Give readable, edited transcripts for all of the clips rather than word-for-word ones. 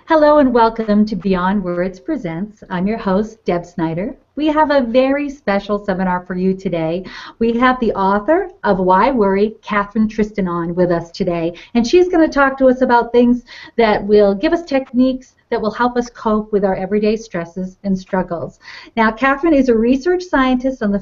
Hello and welcome to Beyond Words Presents. I'm your host, Deb Snyder. We have a very special seminar for you today. We have the author of Why Worry, Kathryn Tristan, on with us today, and she's going to talk to us about things that will give us techniques that will help us cope with our everyday stresses and struggles. Now, Kathryn is a research scientist on the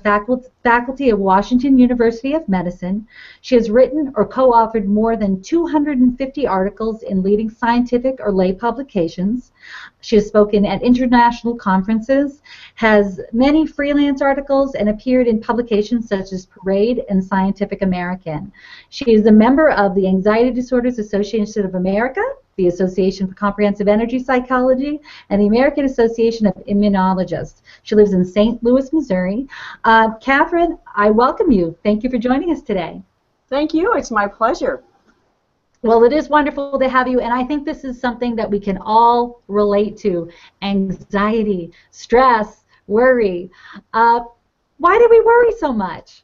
faculty of Washington University of Medicine. She has written or co-authored more than 250 articles in leading scientific or lay publications. She has spoken at international conferences, has many freelance articles, and appeared in publications such as Parade and Scientific American. She is a member of the Anxiety Disorders Association of America, the Association for Comprehensive Energy Psychology, and the American Association of Immunologists. She lives in St. Louis, Missouri. Kathryn, I welcome you. Thank you for joining us today. Thank you. It's my pleasure. Well, it is wonderful to have you, and I think this is something that we can all relate to: anxiety, stress, worry. Why do we worry so much?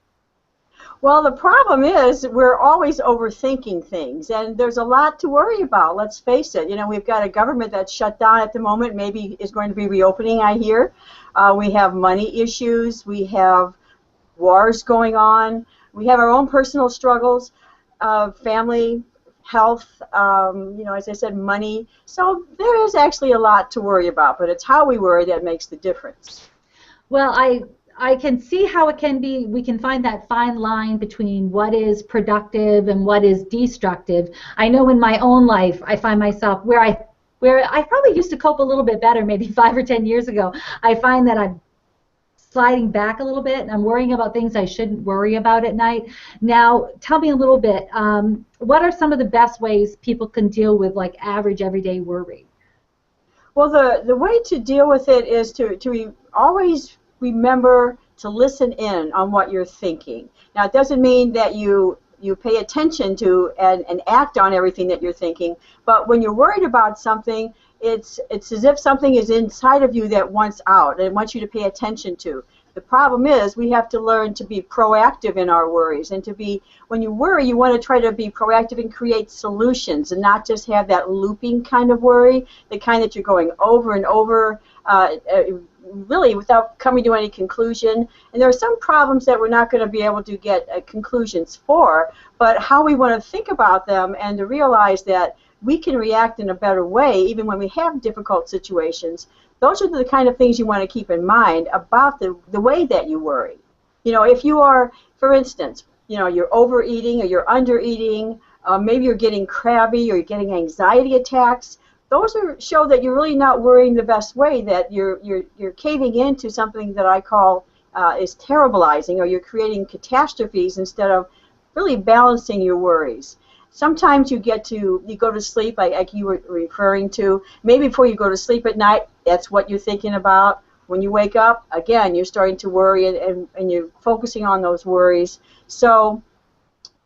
Well, the problem is we're always overthinking things, and there's a lot to worry about. Let's face it. You know, we've got a government that's shut down at the moment, maybe is going to be reopening, I hear. We have money issues. We have wars going on. We have our own personal struggles, family, health, as I said, money. So there is actually a lot to worry about, but it's how we worry that makes the difference. Well, I can see how it can be. We can find that fine line between what is productive and what is destructive. I know in my own life I find myself where I probably used to cope a little bit better maybe 5 or 10 years ago. I find that I'm sliding back a little bit and I'm worrying about things I shouldn't worry about at night. Now, tell me a little bit, what are some of the best ways people can deal with like average everyday worry? Well, the way to deal with it is to always remember to listen in on what you're thinking. Now, it doesn't mean that you pay attention to and act on everything that you're thinking, but when you're worried about something, it's as if something is inside of you that wants out and wants you to pay attention to. The problem is we have to learn to be proactive in our worries, and when you worry, you want to try to be proactive and create solutions and not just have that looping kind of worry, the kind that you're going over and over, really without coming to any conclusion. And there are some problems that we're not going to be able to get conclusions for, but how we want to think about them and to realize that we can react in a better way even when we have difficult situations. Those are the kind of things you want to keep in mind about the way that you worry. You know, if you are, for instance, you're overeating or you're undereating, maybe you're getting crabby or you're getting anxiety attacks, those show that you're really not worrying the best way, that you're caving into something that I call is terribilizing, or you're creating catastrophes instead of really balancing your worries. Sometimes you go to sleep, like you were referring to, maybe before you go to sleep at night, that's what you're thinking about. When you wake up, again, you're starting to worry and you're focusing on those worries. So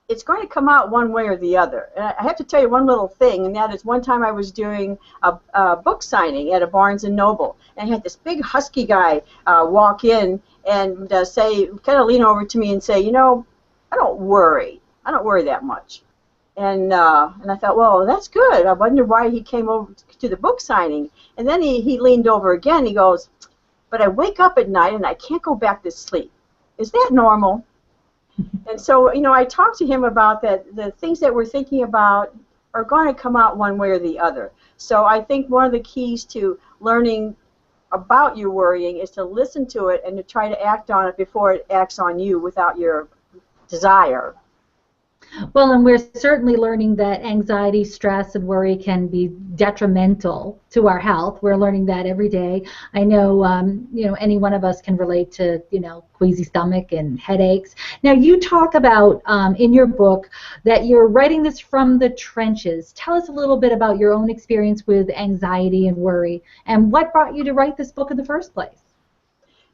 it's going to come out one way or the other. And I have to tell you one little thing, and that is one time I was doing a book signing at a Barnes & Noble, and I had this big husky guy walk in and kind of lean over to me and say, I don't worry. I don't worry that much. And I thought, well, that's good. I wonder why he came over to the book signing. And then he leaned over again. He goes, but I wake up at night and I can't go back to sleep. Is that normal? And so, I talked to him about that. The things that we're thinking about are going to come out one way or the other. So I think one of the keys to learning about your worrying is to listen to it and to try to act on it before it acts on you without your desire. Well, and we're certainly learning that anxiety, stress, and worry can be detrimental to our health. We're learning that every day. I know, any one of us can relate to, queasy stomach and headaches. Now, you talk about in your book that you're writing this from the trenches. Tell us a little bit about your own experience with anxiety and worry, and what brought you to write this book in the first place.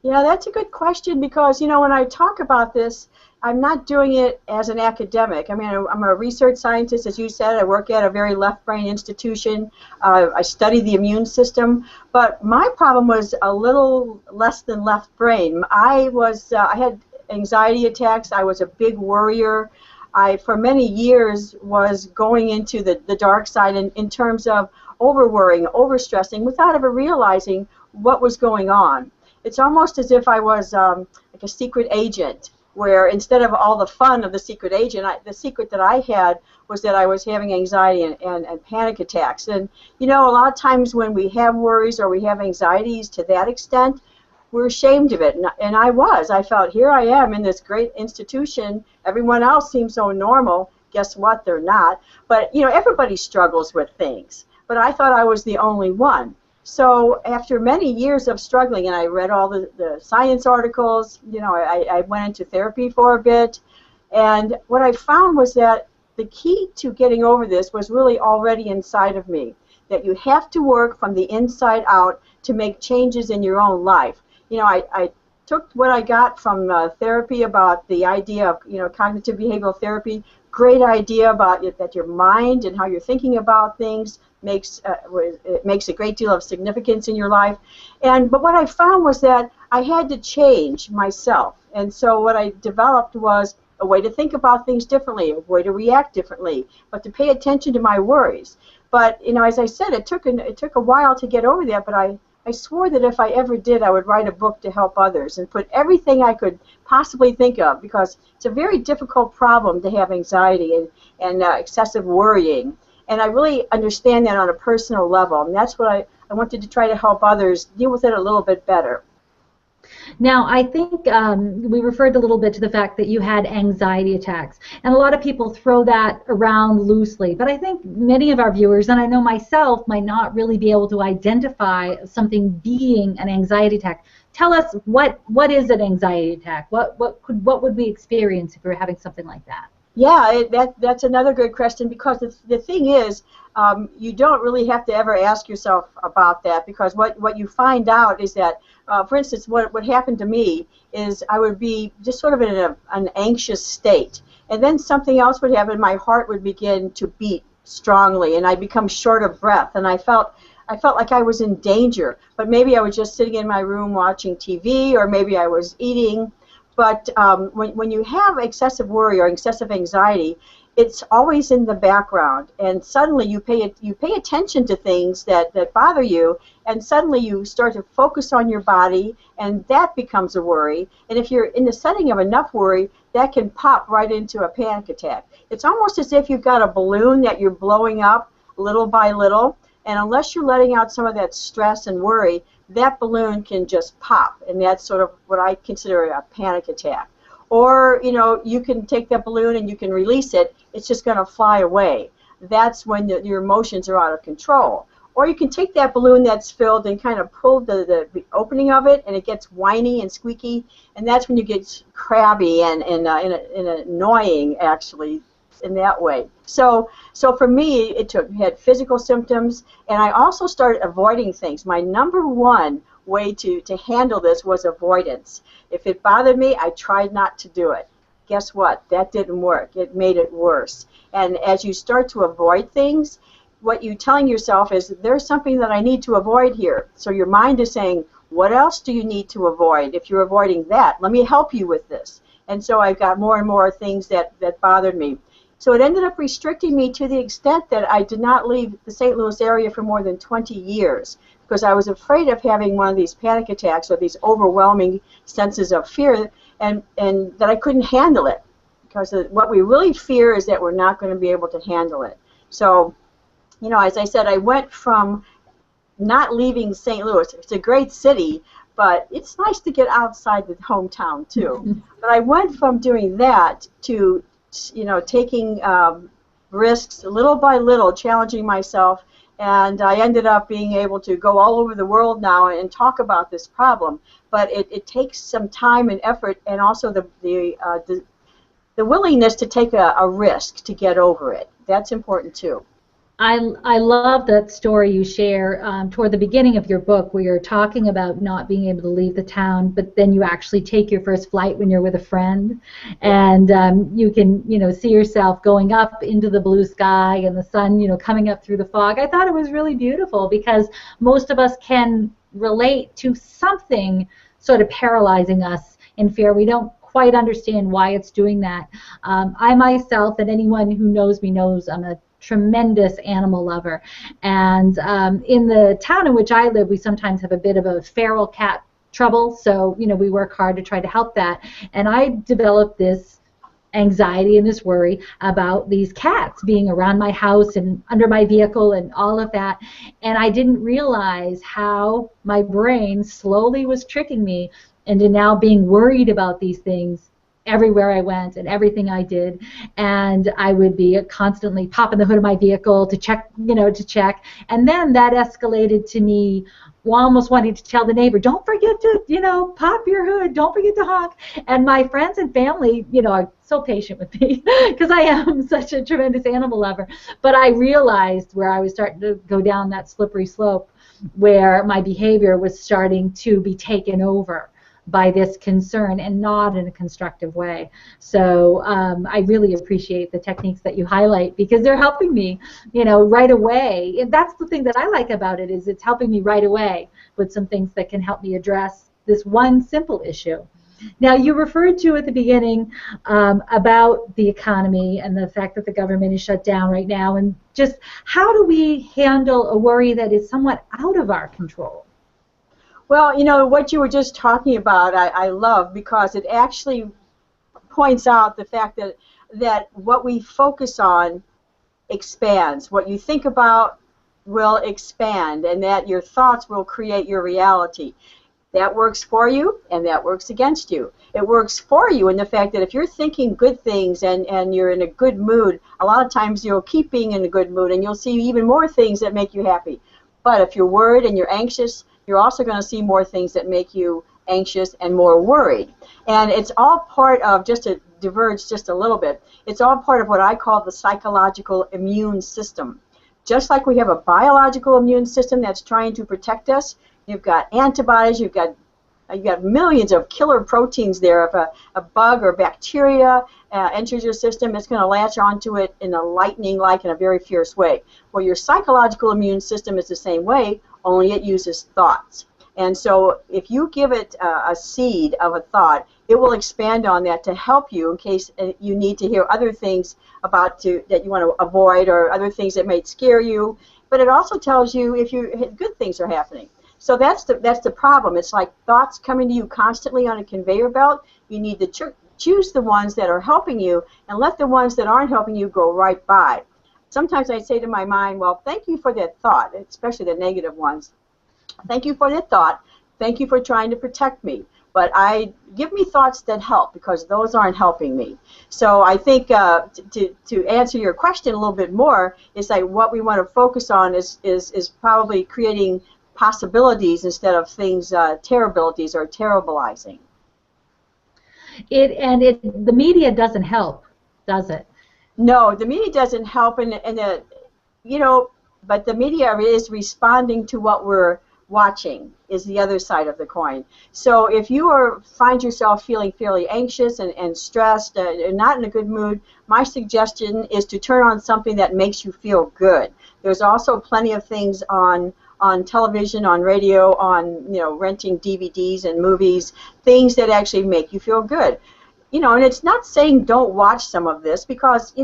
Yeah, that's a good question because, when I talk about this, I'm not doing it as an academic. I mean, I'm a research scientist, as you said. I work at a very left-brain institution. I study the immune system. But my problem was a little less than left brain. I had anxiety attacks. I was a big worrier. I for many years was going into the dark side in terms of over-worrying, over-stressing, without ever realizing what was going on. It's almost as if I was like a secret agent, where instead of all the fun of the secret agent, the secret that I had was that I was having anxiety and panic attacks. And, you know, a lot of times when we have worries or we have anxieties to that extent, we're ashamed of it. And I was. I felt, here I am in this great institution. Everyone else seems so normal. Guess what? They're not. But, you know, everybody struggles with things. But I thought I was the only one. So after many years of struggling, and I read all the science articles, you know, I went into therapy for a bit, and what I found was that the key to getting over this was really already inside of me, that you have to work from the inside out to make changes in your own life. You know, I took what I got from therapy about the idea of, you know, cognitive behavioral therapy, great idea about it, that your mind and how you're thinking about things it makes a great deal of significance in your life. But what I found was that I had to change myself. And so what I developed was a way to think about things differently, a way to react differently, but to pay attention to my worries. But, you know, as I said, it took a while to get over that, but I swore that if I ever did, I would write a book to help others and put everything I could possibly think of, because it's a very difficult problem to have anxiety and excessive worrying. And I really understand that on a personal level, and that's what I wanted to try to help others deal with it a little bit better. Now, I think we referred a little bit to the fact that you had anxiety attacks, and a lot of people throw that around loosely, but I think many of our viewers, and I know myself, might not really be able to identify something being an anxiety attack. Tell us, what is an anxiety attack? What would we experience if we were having something like that? Yeah, that's another good question, because the thing is, you don't really have to ever ask yourself about that, because what you find out is that, for instance, what happened to me is I would be just sort of in an anxious state, and then something else would happen. My heart would begin to beat strongly, and I'd become short of breath, and I felt like I was in danger, but maybe I was just sitting in my room watching TV, or maybe I was eating. But when you have excessive worry or excessive anxiety, it's always in the background, and suddenly you pay attention to things that bother you, and suddenly you start to focus on your body, and that becomes a worry. And if you're in the setting of enough worry, that can pop right into a panic attack. It's almost as if you've got a balloon that you're blowing up little by little, and unless you're letting out some of that stress and worry, that balloon can just pop, and that's sort of what I consider a panic attack. Or, you know, you can take that balloon and you can release it, it's just going to fly away. That's when your emotions are out of control. Or you can take that balloon that's filled and kind of pull the opening of it, and it gets whiny and squeaky, and that's when you get crabby and annoying, actually, in that way. So for me, it had physical symptoms, and I also started avoiding things. My number one way to handle this was avoidance. If it bothered me, I tried not to do it. Guess what? That didn't work. It made it worse. And as you start to avoid things, what you're telling yourself is, there's something that I need to avoid here. So your mind is saying, what else do you need to avoid? If you're avoiding that, let me help you with this. And so I've got more and more things that bothered me. So it ended up restricting me to the extent that I did not leave the St. Louis area for more than 20 years, because I was afraid of having one of these panic attacks or these overwhelming senses of fear, and that I couldn't handle it. Because what we really fear is that we're not going to be able to handle it. So, you know, as I said, I went from not leaving St. Louis. It's a great city, but it's nice to get outside the hometown too. But I went from doing that to, you know, taking risks little by little, challenging myself, and I ended up being able to go all over the world now and talk about this problem. But it takes some time and effort, and also the willingness to take a risk to get over it. That's important too. I love that story you share toward the beginning of your book, where you're talking about not being able to leave the town, but then you actually take your first flight when you're with a friend, and you can, you know, see yourself going up into the blue sky and the sun, you know, coming up through the fog. I thought it was really beautiful, because most of us can relate to something sort of paralyzing us in fear. We don't quite understand why it's doing that. I myself, and anyone who knows me knows, I'm a tremendous animal lover. And in the town in which I live, we sometimes have a bit of a feral cat trouble. So, we work hard to try to help that. And I developed this anxiety and this worry about these cats being around my house and under my vehicle and all of that. And I didn't realize how my brain slowly was tricking me into now being worried about these things everywhere I went and everything I did. And I would be constantly popping the hood of my vehicle to check, And then that escalated to me almost wanting to tell the neighbor, don't forget to, pop your hood, don't forget to honk. And my friends and family, are so patient with me because I am such a tremendous animal lover. But I realized where I was starting to go down that slippery slope where my behavior was starting to be taken over by this concern and not in a constructive way. So I really appreciate the techniques that you highlight because they're helping me, right away. And that's the thing that I like about it is it's helping me right away with some things that can help me address this one simple issue. Now, you referred to at the beginning about the economy and the fact that the government is shut down right now, and just how do we handle a worry that is somewhat out of our control? Well, what you were just talking about, I love because it actually points out the fact that what we focus on expands. What you think about will expand, and that your thoughts will create your reality. That works for you, and that works against you. It works for you in the fact that if you're thinking good things and you're in a good mood, a lot of times you'll keep being in a good mood, and you'll see even more things that make you happy. But if you're worried and you're anxious, you're also going to see more things that make you anxious and more worried. And it's all part of, just to diverge just a little bit, it's all part of what I call the psychological immune system. Just like we have a biological immune system that's trying to protect us, you've got antibodies, you've got millions of killer proteins there. If a bug or bacteria enters your system, it's going to latch onto it in a lightning-like, in a very fierce way. Well, your psychological immune system is the same way, only it uses thoughts. And so if you give it a seed of a thought, it will expand on that to help you in case you need to hear other things that you want to avoid, or other things that might scare you. But it also tells you if good things are happening. So that's the problem. It's like thoughts coming to you constantly on a conveyor belt. You need to choose the ones that are helping you and let the ones that aren't helping you go right by. Sometimes I say to my mind, well, thank you for that thought, especially the negative ones. Thank you for that thought. Thank you for trying to protect me. But give me thoughts that help, because those aren't helping me. So I think to answer your question a little bit more, is like what we want to focus on is probably creating possibilities instead of things, terribilities or terribilizing. The media doesn't help, does it? No, the media doesn't help, but the media is responding to what we're watching, is the other side of the coin. So if you find yourself feeling fairly anxious and stressed and not in a good mood, my suggestion is to turn on something that makes you feel good. There's also plenty of things on television, on radio, on renting DVDs and movies, things that actually make you feel good. And it's not saying don't watch some of this, because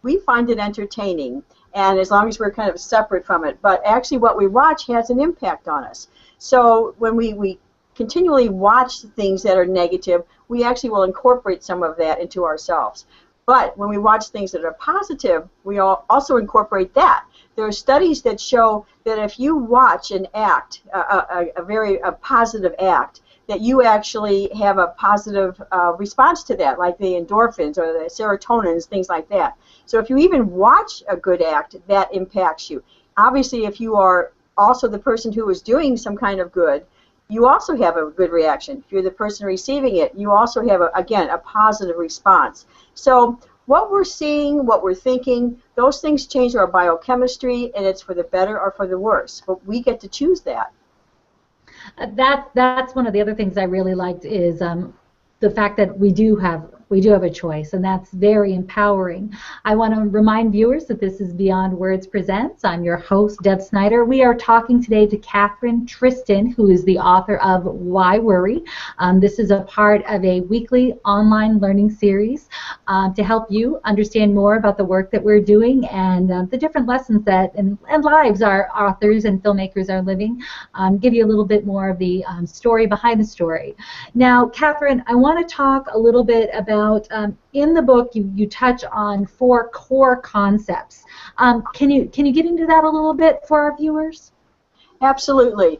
we find it entertaining, and as long as we're kind of separate from it. But actually what we watch has an impact on us. So when we continually watch things that are negative, we actually will incorporate some of that into ourselves. But when we watch things that are positive, we also incorporate that. There are studies that show that if you watch an act, a positive act, that you actually have a positive response to that, like the endorphins or the serotonins, things like that. So if you even watch a good act, that impacts you. Obviously, if you are also the person who is doing some kind of good, you also have a good reaction. If you're the person receiving it, you also have, again, a positive response. So what we're seeing, what we're thinking, those things change our biochemistry, and it's for the better or for the worse. But we get to choose that. That's one of the other things I really liked is the fact that we do have We do have a choice, and that's very empowering. I want to remind viewers that this is Beyond Words Presents. I'm your host, Deb Snyder. We are talking today to Kathryn Tristan, who is the author of Why Worry. This is a part of a weekly online learning series to help you understand more about the work that we're doing and the different lessons that and lives our authors and filmmakers are living. Give you a little bit more of the story behind the story. Now, Kathryn, I want to talk a little bit about in the book you touch on 4 core concepts. Can you get into that a little bit for our viewers? Absolutely.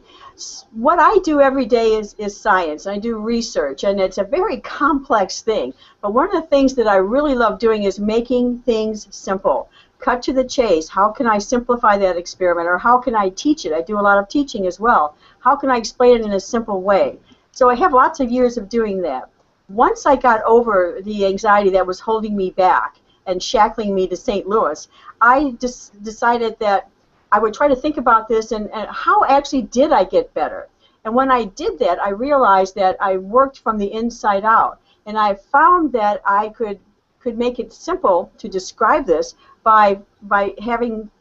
What I do every day is science. I do research, and it's a very complex thing. But one of the things that I really love doing is making things simple. Cut to the chase. How can I simplify that experiment, or how can I teach it? I do a lot of teaching as well. How can I explain it in a simple way? So I have lots of years of doing that. Once I got over the anxiety that was holding me back and shackling me to St. Louis, I just decided that I would try to think about this and how actually did I get better. And when I did that, I realized that I worked from the inside out. And I found that I could make it simple to describe this by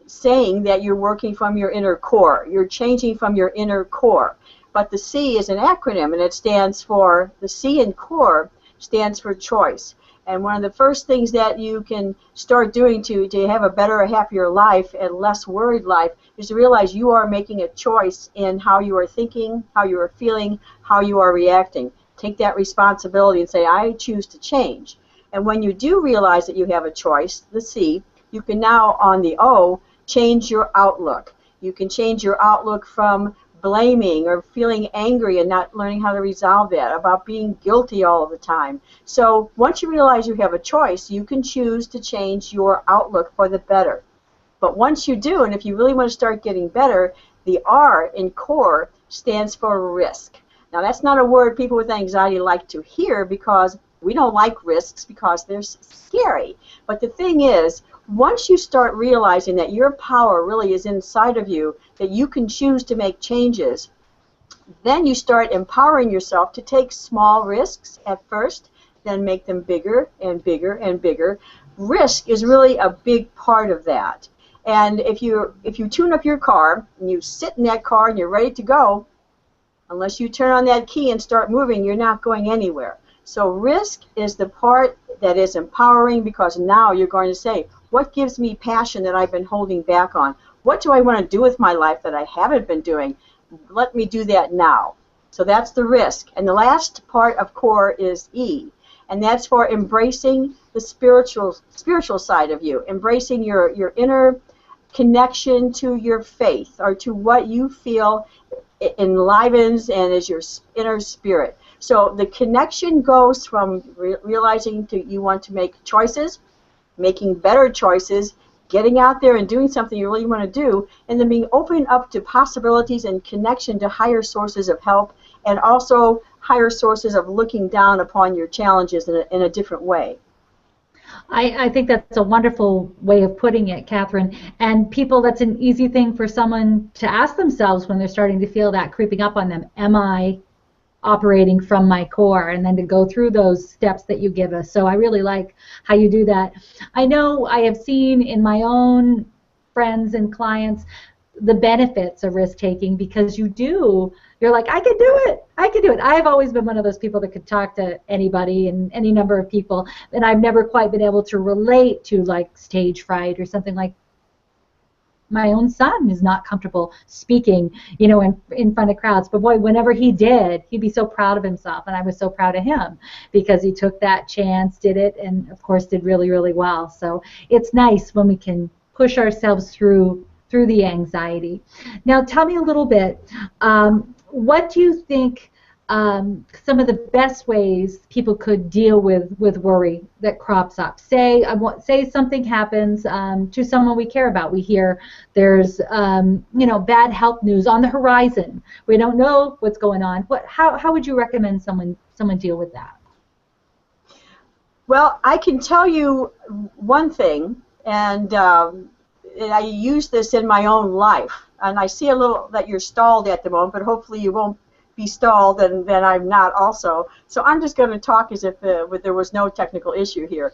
saying that you're working from your inner core. You're changing from your inner core. But the C is an acronym, and it stands for, the C in core stands for choice. And one of the first things that you can start doing to have a better, happier life and less worried life is to realize you are making a choice in how you are thinking, how you are feeling, how you are reacting. Take that responsibility and say, I choose to change. And when you do realize that you have a choice, the C, you can now, on the O, change your outlook. You can change your outlook from blaming or feeling angry and not learning how to resolve that, about being guilty all the time. So once you realize you have a choice, you can choose to change your outlook for the better. But once you do, and if you really want to start getting better, the R in core stands for risk. Now that's not a word people with anxiety like to hear because we don't like risks because they're scary. But the thing is, once you start realizing that your power really is inside of you, that you can choose to make changes, then you start empowering yourself to take small risks at first, then make them bigger and bigger and bigger. Risk is really a big part of that. And if you tune up your car and you sit in that car and you're ready to go, unless you turn on that key and start moving, you're not going anywhere. So risk is the part that is empowering because now you're going to say, what gives me passion that I've been holding back on? What do I want to do with my life that I haven't been doing? Let me do that now. So that's the risk. And the last part of core is E, and that's for embracing the spiritual side of you, embracing your inner connection to your faith or to what you feel enlivens and is your inner spirit. So the connection goes from realizing you want to make choices, making better choices, getting out there and doing something you really want to do, and then being open up to possibilities and connection to higher sources of help and also higher sources of looking down upon your challenges in a different way. I think that's a wonderful way of putting it, Kathryn. And people, that's an easy thing for someone to ask themselves when they're starting to feel that creeping up on them. Am I operating from my core? And then to go through those steps that you give us. So I really like how you do that. I know I have seen in my own friends and clients the benefits of risk taking because you're like, I can do it. I've always been one of those people that could talk to anybody and any number of people, and I've never quite been able to relate to like stage fright or something like. My own son is not comfortable speaking, in front of crowds. But boy, whenever he did, he'd be so proud of himself, and I was so proud of him because he took that chance, did it, and of course did really, really well. So it's nice when we can push ourselves through the anxiety. Now, tell me a little bit. What do you think some of the best ways people could deal with worry that crops up? Say something happens to someone we care about. We hear there's bad health news on the horizon. We don't know what's going on. How would you recommend someone deal with that? Well, I can tell you one thing, and I use this in my own life. And I see a little that you're stalled at the moment, but hopefully you won't be stalled, then I'm not also. So I'm just going to talk as if there was no technical issue here.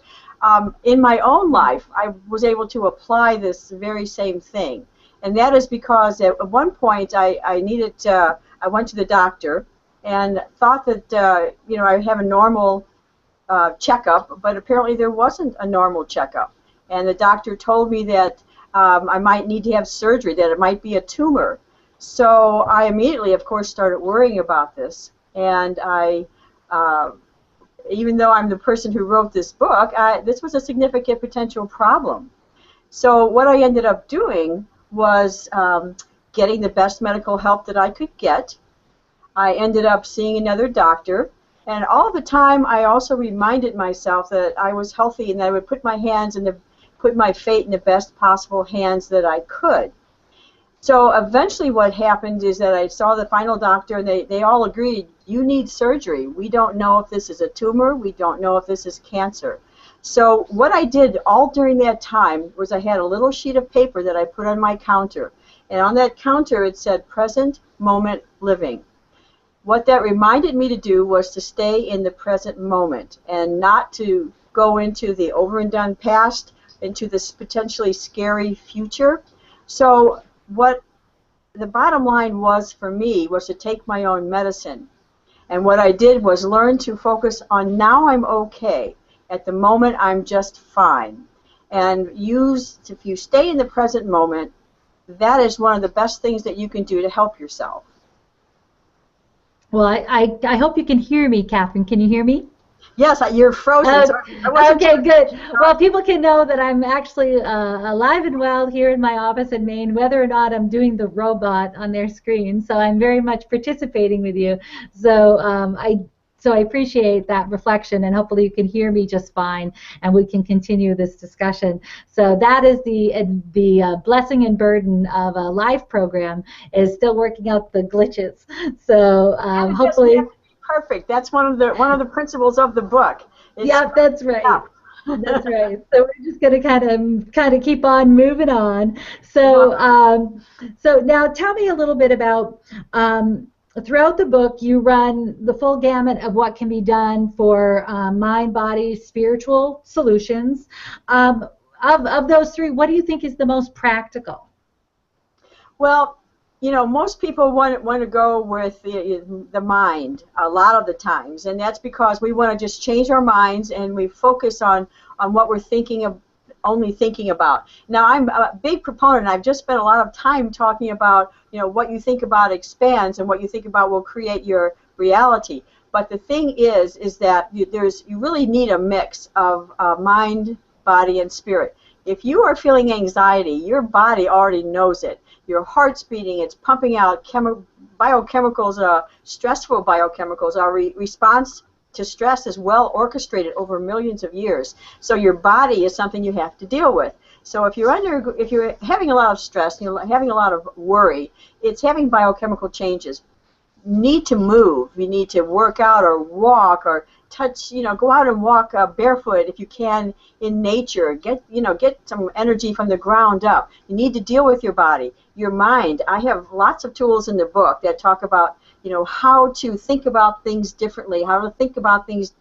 In my own life, I was able to apply this very same thing. And that is because at one point I needed, I went to the doctor and thought that, I have a normal checkup, but apparently there wasn't a normal checkup. And the doctor told me that I might need to have surgery, that it might be a tumor. So I immediately, of course, started worrying about this. And even though I'm the person who wrote this book, this was a significant potential problem. So what I ended up doing was getting the best medical help that I could get. I ended up seeing another doctor. And all the time, I also reminded myself that I was healthy and that I would put my fate in the best possible hands that I could. So eventually what happened is that I saw the final doctor, and they all agreed, you need surgery. We don't know if this is a tumor. We don't know if this is cancer. So what I did all during that time was I had a little sheet of paper that I put on my counter. And on that counter it said present moment living. What that reminded me to do was to stay in the present moment and not to go into the over and done past, into this potentially scary future. So what the bottom line was for me was to take my own medicine. And what I did was learn to focus on now I'm okay. At the moment I'm just fine. And if you stay in the present moment, that is one of the best things that you can do to help yourself. Well, I hope you can hear me, Kathryn. Can you hear me? Yes, you're frozen. Okay, good. Well, people can know that I'm actually alive and well here in my office in Maine, whether or not I'm doing the robot on their screen. So I'm very much participating with you. So I appreciate that reflection, and hopefully you can hear me just fine, and we can continue this discussion. So that is the blessing and burden of a live program, is still working out the glitches. So hopefully. Perfect. That's one of the principles of the book. Yeah, that's right. That's right. So we're just going to kind of keep on moving on. So so now tell me a little bit about throughout the book you run the full gamut of what can be done for mind, body, spiritual solutions. Of those three, what do you think is the most practical? Well, most people want to go with the mind a lot of the times, and that's because we want to just change our minds and we focus on what we're only thinking about. Now, I'm a big proponent. I've just spent a lot of time talking about, what you think about expands and what you think about will create your reality. But the thing is that you really need a mix of mind, body, and spirit. If you are feeling anxiety, your body already knows it. Your heart's beating, it's pumping out biochemicals, stressful biochemicals. Our response to stress is well orchestrated over millions of years. So your body is something you have to deal with. So if you're having a lot of stress, you're having a lot of worry, it's having biochemical changes. You need to move. You need to work out or walk or touch, go out and walk barefoot if you can in nature. Get some energy from the ground up. You need to deal with your body, your mind. I have lots of tools in the book that talk about, how to think about things differently, how to think about things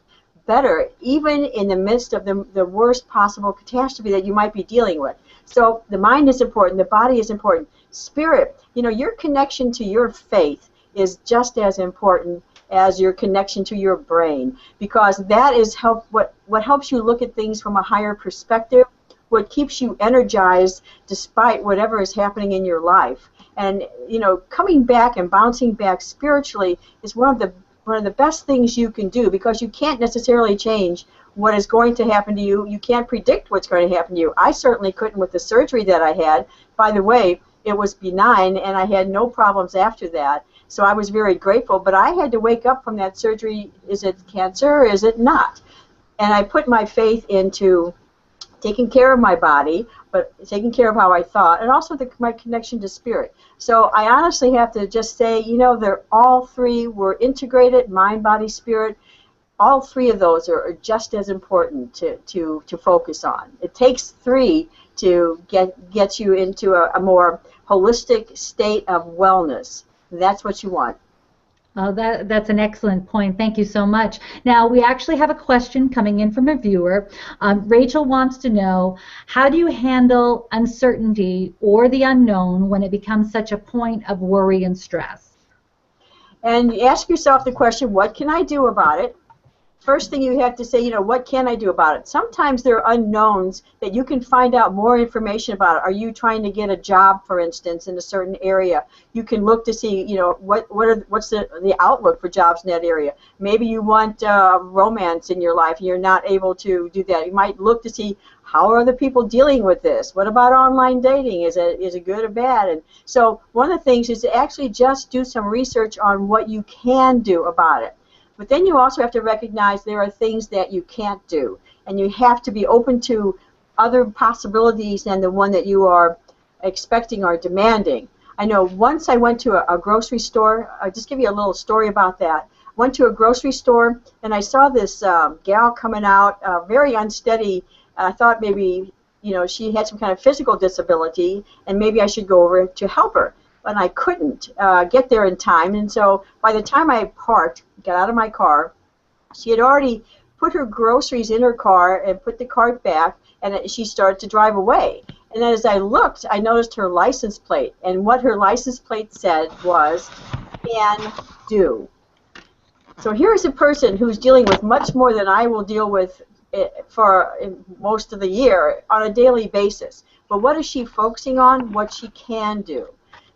better, even in the midst of the worst possible catastrophe that you might be dealing with. So the mind is important, the body is important. Spirit, your connection to your faith is just as important as your connection to your brain, because that is what helps you look at things from a higher perspective, what keeps you energized despite whatever is happening in your life. And coming back and bouncing back spiritually is one of the best things you can do, because you can't necessarily change what is going to happen to you. You can't predict what's going to happen to you. I certainly couldn't with the surgery that I had. By the way, it was benign and I had no problems after that. So I was very grateful, but I had to wake up from that surgery. Is it cancer or is it not? And I put my faith into taking care of my body, but taking care of how I thought, and also my connection to spirit. So I honestly have to just say, they're all three were integrated, mind, body, spirit. All three of those are just as important to focus on. It takes three to get you into a more holistic state of wellness. That's what you want. Oh, that's an excellent point. Thank you so much. Now, we actually have a question coming in from a viewer. Rachel wants to know, how do you handle uncertainty or the unknown when it becomes such a point of worry and stress? And you ask yourself the question, what can I do about it? First thing you have to say, what can I do about it? Sometimes there are unknowns that you can find out more information about. Are you trying to get a job, for instance, in a certain area? You can look to see, what's the outlook for jobs in that area. Maybe you want romance in your life and you're not able to do that. You might look to see, how are the people dealing with this? What about online dating? Is it good or bad? And so one of the things is to actually just do some research on what you can do about it. But then you also have to recognize there are things that you can't do, and you have to be open to other possibilities than the one that you are expecting or demanding. I know once I went to a grocery store. I'll just give you a little story about that. Went to a grocery store, and I saw this gal coming out, very unsteady. I thought maybe she had some kind of physical disability, and maybe I should go over to help her. And I couldn't get there in time, and so by the time I got out of my car, she had already put her groceries in her car and put the cart back, and she started to drive away. And then as I looked, I noticed her license plate, and what her license plate said was, "Can do." So here's a person who's dealing with much more than I will deal with for most of the year on a daily basis. But what is she focusing on? What she can do.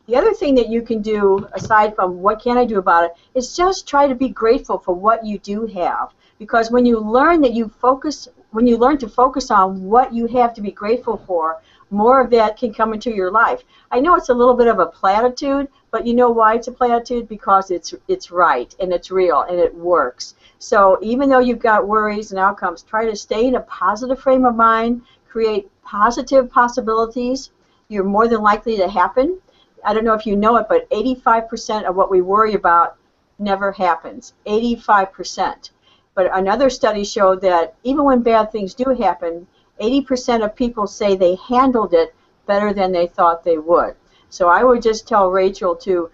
The other thing that you can do, aside from what can I do about it, is just try to be grateful for what you do have. Because when you learn to focus on what you have to be grateful for, more of that can come into your life. I know it's a little bit of a platitude, but you know why it's a platitude? Because it's right, and it's real, and it works. So even though you've got worries and outcomes, try to stay in a positive frame of mind, create positive possibilities. You're more than likely to happen. I don't know if you know it, but 85% of what we worry about never happens. 85%. But another study showed that even when bad things do happen, 80% of people say they handled it better than they thought they would. So I would just tell Rachel to,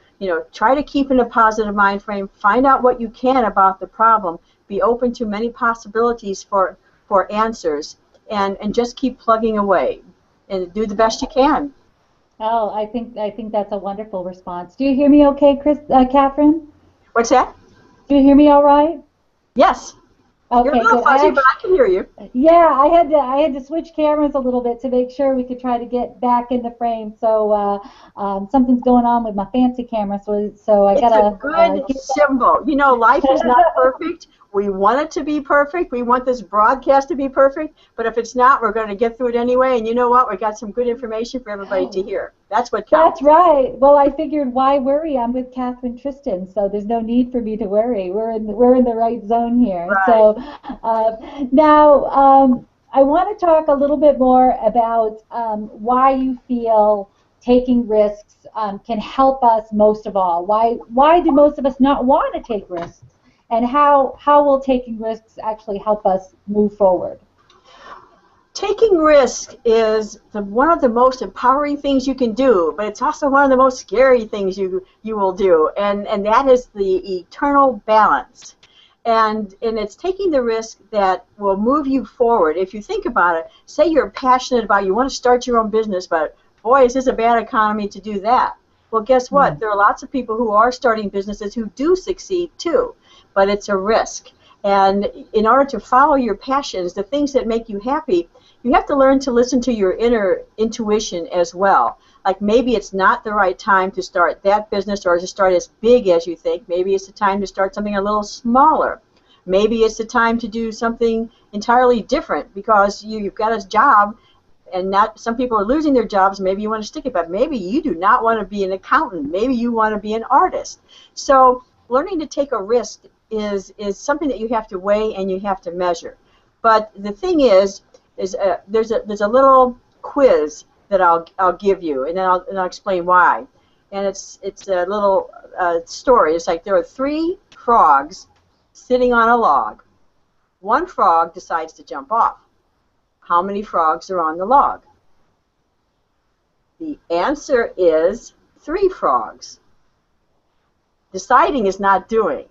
try to keep in a positive mind frame, find out what you can about the problem, be open to many possibilities for answers, and just keep plugging away and do the best you can. Oh, I think that's a wonderful response. Do you hear me okay, Kathryn? What's that? Do you hear me all right? Yes. You're a Okay, little good. fuzzy, but I can hear you. Yeah, I had to switch cameras a little bit to make sure we could try to get back into frame. So something's going on with my fancy camera, so I It's a gotta good get symbol. Life is not perfect. We want it to be perfect. We want this broadcast to be perfect. But if it's not, we're going to get through it anyway. And you know what? We got some good information for everybody to hear. That's what counts. That's right. Well, I figured, why worry? I'm with Kathryn Tristan, so there's no need for me to worry. We're in the right zone here. Right. So now I want to talk a little bit more about why you feel taking risks can help us most of all. Why do most of us not want to take risks, and how will taking risks actually help us move forward? Taking risk is one of the most empowering things you can do, but it's also one of the most scary things you will do, and that is the eternal balance. And it's taking the risk that will move you forward. If you think about it, say you're passionate about, you want to start your own business, but boy, is this a bad economy to do that. Well, guess what? There are lots of people who are starting businesses who do succeed too, but it's a risk. And in order to follow your passions, the things that make you happy, you have to learn to listen to your inner intuition as well. Like maybe it's not the right time to start that business or to start as big as you think. Maybe it's the time to start something a little smaller. Maybe it's the time to do something entirely different because you've got a job, and not some people are losing their jobs. Maybe you want to stick it, but maybe you do not want to be an accountant. Maybe you want to be an artist. So learning to take a risk is something that you have to weigh and you have to measure. But the thing is there's a little quiz that I'll give you, and then I'll explain why. And it's a little story. It's like there are 3 frogs sitting on a log. One frog decides to jump off. How many frogs are on the log? The answer is 3 frogs. Deciding is not doing.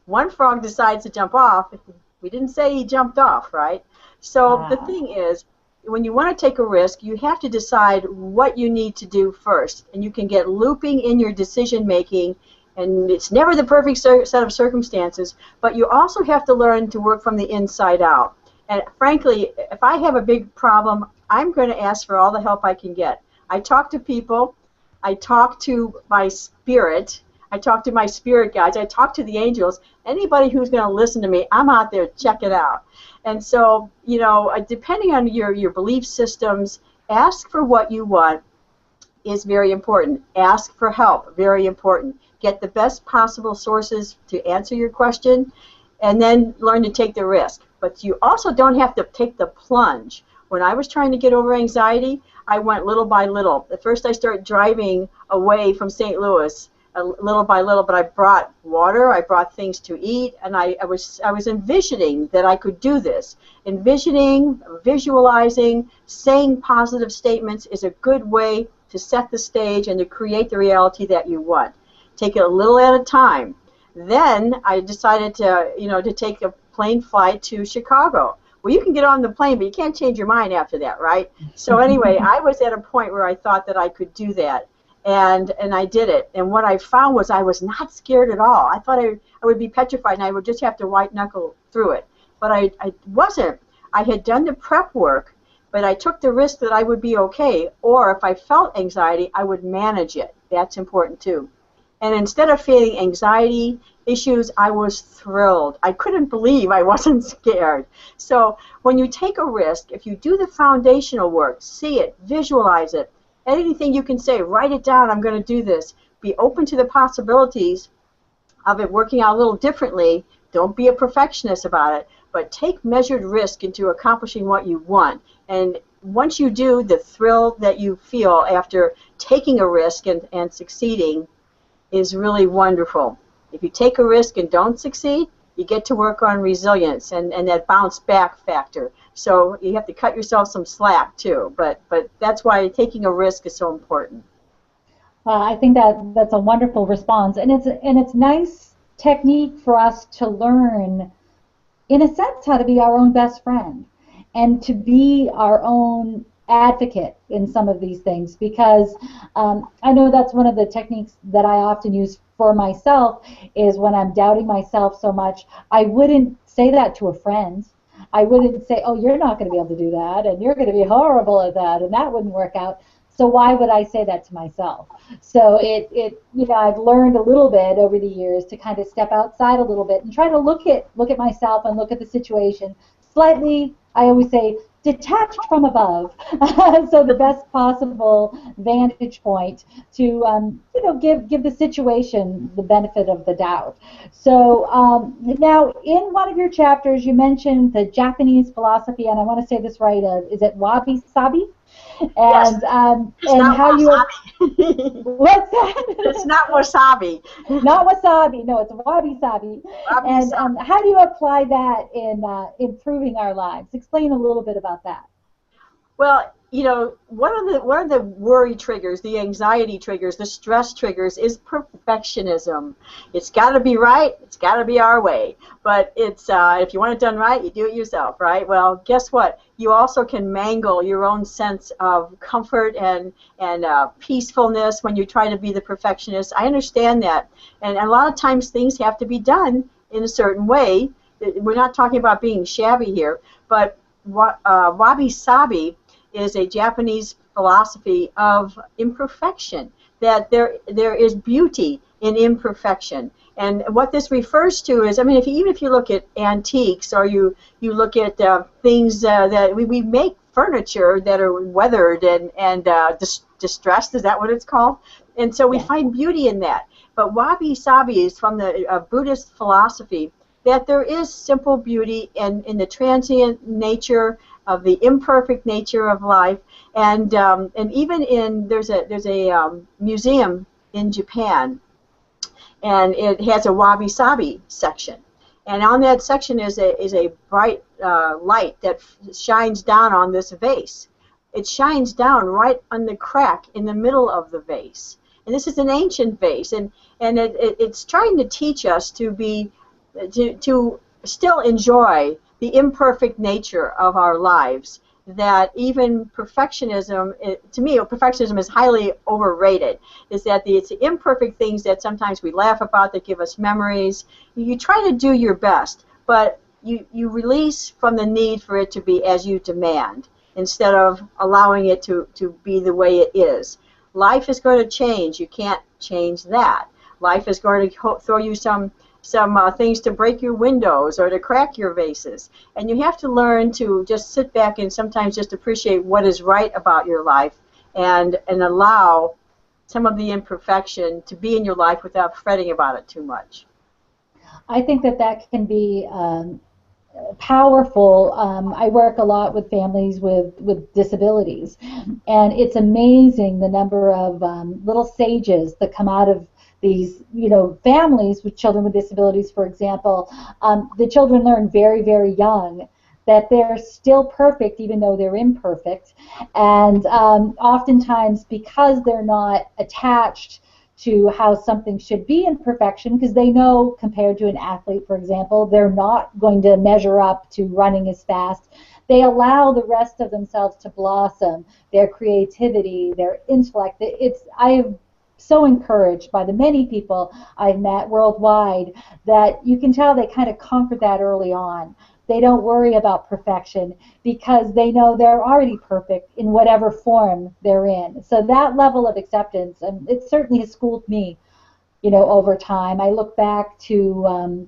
One frog decides to jump off. We didn't say he jumped off, right? So the thing is, when you want to take a risk, you have to decide what you need to do first. And you can get looping in your decision making, and it's never the perfect set of circumstances, but you also have to learn to work from the inside out. And frankly, if I have a big problem, I'm going to ask for all the help I can get. I talk to people. I talk to my spirit. I talk to my spirit guides. I talk to the angels. Anybody who's going to listen to me, I'm out there, check it out. And so, you know, depending on your belief systems, ask for what you want is very important. Ask for help, very important. Get the best possible sources to answer your question, and then learn to take the risk. But you also don't have to take the plunge. When I was trying to get over anxiety, I went little by little. At first I started driving away from St. Louis, little by little, but I brought water, I brought things to eat, and I was envisioning that I could do this. Envisioning, visualizing, saying positive statements is a good way to set the stage and to create the reality that you want. Take it a little at a time. Then I decided to take a plane flight to Chicago. Well, you can get on the plane, but you can't change your mind after that, right? So anyway, I was at a point where I thought that I could do that. And I did it. And what I found was I was not scared at all. I thought I would be petrified and I would just have to white knuckle through it. But I wasn't. I had done the prep work, but I took the risk that I would be okay. Or if I felt anxiety, I would manage it. That's important too. And instead of feeling anxiety issues, I was thrilled. I couldn't believe I wasn't scared. So when you take a risk, if you do the foundational work, see it, visualize it, anything you can say, write it down, I'm going to do this. Be open to the possibilities of it working out a little differently. Don't be a perfectionist about it, but take measured risk into accomplishing what you want. And once you do, the thrill that you feel after taking a risk and succeeding is really wonderful. If you take a risk and don't succeed, you get to work on resilience and that bounce back factor. So you have to cut yourself some slack too. But that's why taking a risk is so important. I think that's a wonderful response, and it's nice technique for us to learn, in a sense, how to be our own best friend and to be our own advocate in some of these things, because I know that's one of the techniques that I often use for myself is when I'm doubting myself so much, I wouldn't say that to a friend. I wouldn't say, oh, you're not going to be able to do that, and you're going to be horrible at that, and that wouldn't work out. So why would I say that to myself? So I've learned a little bit over the years to kind of step outside a little bit and try to look at myself and look at the situation slightly, I always say, detached from above, so the best possible vantage point to give the situation the benefit of the doubt. So now, in one of your chapters, you mentioned the Japanese philosophy, and I want to say this right. Is it wabi sabi? And yes. And how wasabi. What's that? It's not wasabi. Not wasabi. No, it's wabi sabi. And how do you apply that in improving our lives? Explain a little bit about that. Well, one of the worry triggers, the anxiety triggers, the stress triggers is perfectionism. It's got to be right. It's got to be our way. But it's if you want it done right, you do it yourself, right? Well, guess what? You also can mangle your own sense of comfort and peacefulness when you try to be the perfectionist. I understand that, and a lot of times things have to be done in a certain way. We're not talking about being shabby here, but wabi sabi is a Japanese philosophy of imperfection, that there is beauty in imperfection. And what this refers to is, I mean, even if you look at antiques or you look at things that we make furniture that are weathered and distressed, is that what it's called? And so we find beauty in that. But wabi sabi is from the Buddhist philosophy that there is simple beauty in the transient nature of the imperfect nature of life, and even there's a museum in Japan, and it has a wabi sabi section, and on that section is a bright light that shines down on this vase. It shines down right on the crack in the middle of the vase, And this is an ancient vase, and it's trying to teach us to still enjoy the imperfect nature of our lives. That even perfectionism, to me, perfectionism is highly overrated. Is that it's the imperfect things that sometimes we laugh about that give us memories. You try to do your best, but you release from the need for it to be as you demand, instead of allowing it to be the way it is. Life is going to change. You can't change that. Life is going to throw you some things to break your windows or to crack your vases. And you have to learn to just sit back and sometimes just appreciate what is right about your life, and allow some of the imperfection to be in your life without fretting about it too much. I think that can be powerful. I work a lot with families with disabilities, and it's amazing the number of little sages that come out of these, families with children with disabilities, for example. The children learn very, very young that they're still perfect even though they're imperfect, and oftentimes because they're not attached to how something should be in perfection, because they know, compared to an athlete, for example, they're not going to measure up to running as fast. They allow the rest of themselves to blossom, their creativity, their intellect. I am so encouraged by the many people I've met worldwide that you can tell they kind of conquered that early on. They don't worry about perfection because they know they're already perfect in whatever form they're in. So that level of acceptance, and it certainly has schooled me, over time. I look back to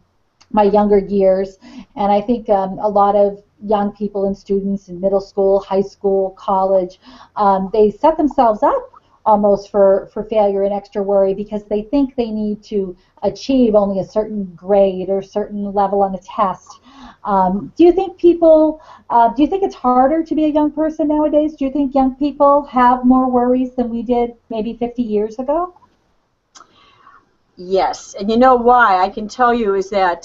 my younger years, and I think a lot of young people and students in middle school, high school, college, they set themselves up almost for failure and extra worry because they think they need to achieve only a certain grade or a certain level on a test. Do you think it's harder to be a young person nowadays? Do you think young people have more worries than we did maybe 50 years ago? Yes, and you know why? I can tell you is that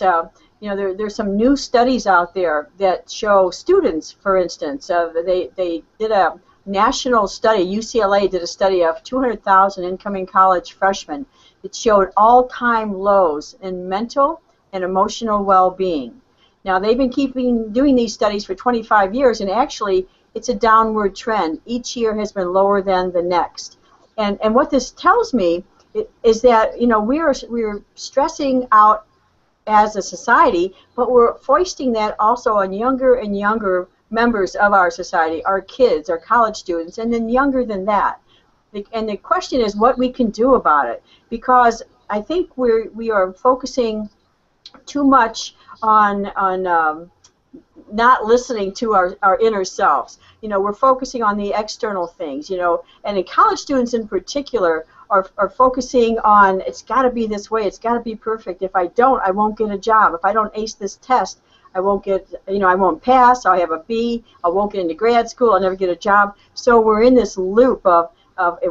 there's some new studies out there that show students, for instance, they did a national study. UCLA did a study of 200,000 incoming college freshmen. It showed all-time lows in mental and emotional well-being. Now, they've been doing these studies for 25 years, and actually it's a downward trend. Each year has been lower than the next. And what this tells me is that we're stressing out as a society, but we're foisting that also on younger and younger members of our society, our kids, our college students, and then younger than that. And the question is what we can do about it, because I think we are focusing too much on not listening to our inner selves. We're focusing on the external things, and the college students in particular are focusing on, it's got to be this way, it's got to be perfect. If I don't, I won't get a job. If I don't ace this test, I won't I won't pass, I'll have a B, I won't get into grad school, I'll never get a job. So we're in this loop of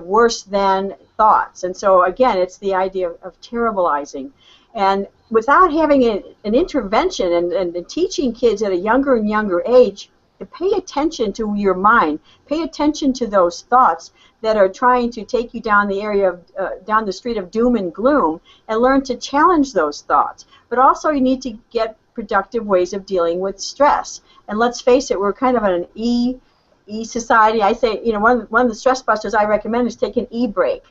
worse than thoughts. And so again, it's the idea of terribilizing. And without having an intervention and teaching kids at a younger and younger age to pay attention to your mind, pay attention to those thoughts that are trying to take you down down the street of doom and gloom, and learn to challenge those thoughts. But also you need to get productive ways of dealing with stress. And let's face it, we're kind of an E society. I say, one of the stress busters I recommend is take an e-break.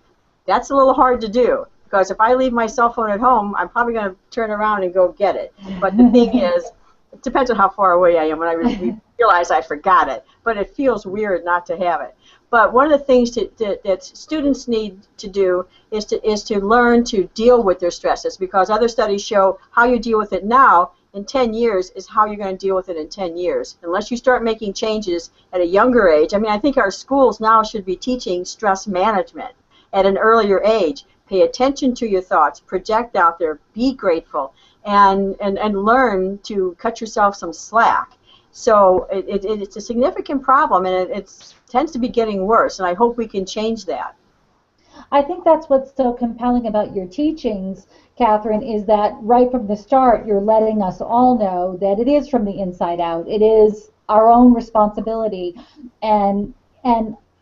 That's a little hard to do, because if I leave my cell phone at home, I'm probably going to turn around and go get it. But the thing is, it depends on how far away I am when I realize I forgot it. But it feels weird not to have it. But one of the things that students need to do is to learn to deal with their stresses, because other studies show how you deal with it now in 10 years is how you're going to deal with it in 10 years. Unless you start making changes at a younger age. I think our schools now should be teaching stress management at an earlier age. Pay attention to your thoughts, project out there, be grateful, and learn to cut yourself some slack. So it's a significant problem, and it tends to be getting worse, and I hope we can change that. I think that's what's so compelling about your teachings, Kathryn, is that right from the start you're letting us all know that it is from the inside out. It is our own responsibility, and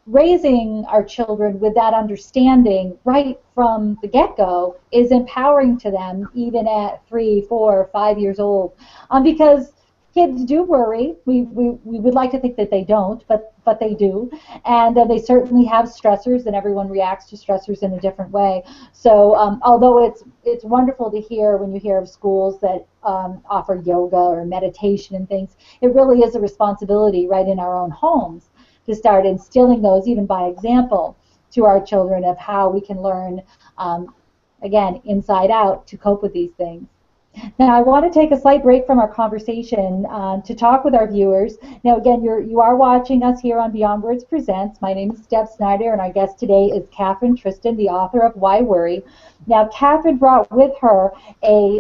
raising our children with that understanding right from the get-go is empowering to them even at 3, 4, 5 years old, because kids do worry. We would like to think that they don't, but they do, and they certainly have stressors, and everyone reacts to stressors in a different way. So although it's wonderful to hear when you hear of schools that offer yoga or meditation and things, it really is a responsibility right in our own homes to start instilling those, even by example, to our children of how we can learn, again, inside out, to cope with these things. Now, I want to take a slight break from our conversation to talk with our viewers. Now, again, you are watching us here on Beyond Words Presents. My name is Deb Snyder, and our guest today is Kathryn Tristan, the author of Why Worry. Now, Kathryn brought with her a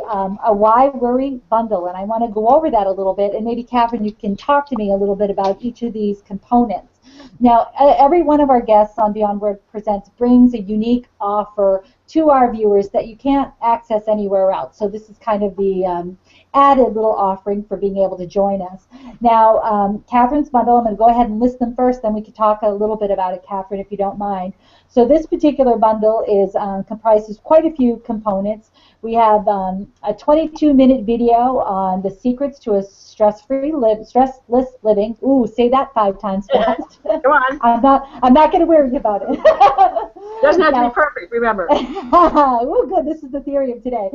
Why Worry bundle, and I want to go over that a little bit. And maybe, Kathryn, you can talk to me a little bit about each of these components. Now, every one of our guests on Beyond Words Presents brings a unique offer to our viewers that you can't access anywhere else. So this is kind of the added little offering for being able to join us. Now, Kathryn's bundle, I'm going to go ahead and list them first, then we can talk a little bit about it, Kathryn, if you don't mind. So this particular bundle is comprises quite a few components. We have a 22-minute video on the secrets to a stressless living. Ooh, say that 5 times fast. Come on. I'm not going to worry about it. Doesn't have to be perfect, remember. Oh, good. This is the theory of today.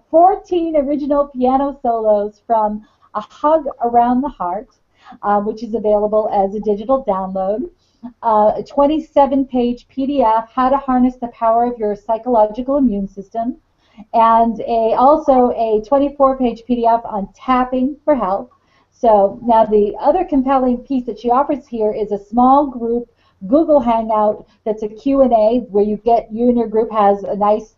14 original piano solos from A Hug Around the Heart, which is available as a digital download. A 27-page PDF, How to Harness the Power of Your Psychological Immune System, and also a 24-page PDF on tapping for health. So now the other compelling piece that she offers here is a small group Google Hangout that's a Q&A where you and your group has a nice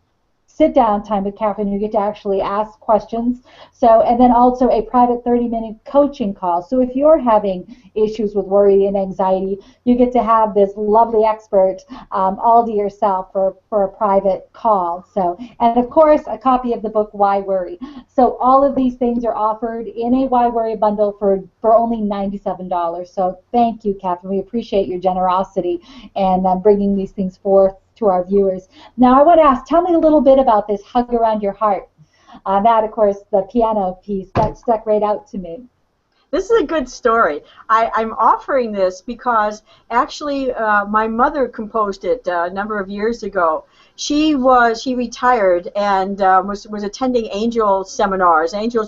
sit-down time with Kathryn. You get to actually ask questions. So, and then also a private 30-minute coaching call. So if you're having issues with worry and anxiety, you get to have this lovely expert all to yourself for a private call. So, and of course, a copy of the book Why Worry. So all of these things are offered in a Why Worry bundle for only $97. So thank you, Kathryn. We appreciate your generosity and bringing these things forth to our viewers. Now, I want to ask, tell me a little bit about this Hug Around Your Heart. That, of course, the piano piece, that stuck right out to me. This is a good story. I'm offering this because actually my mother composed it a number of years ago. She retired and was attending angel seminars. Angel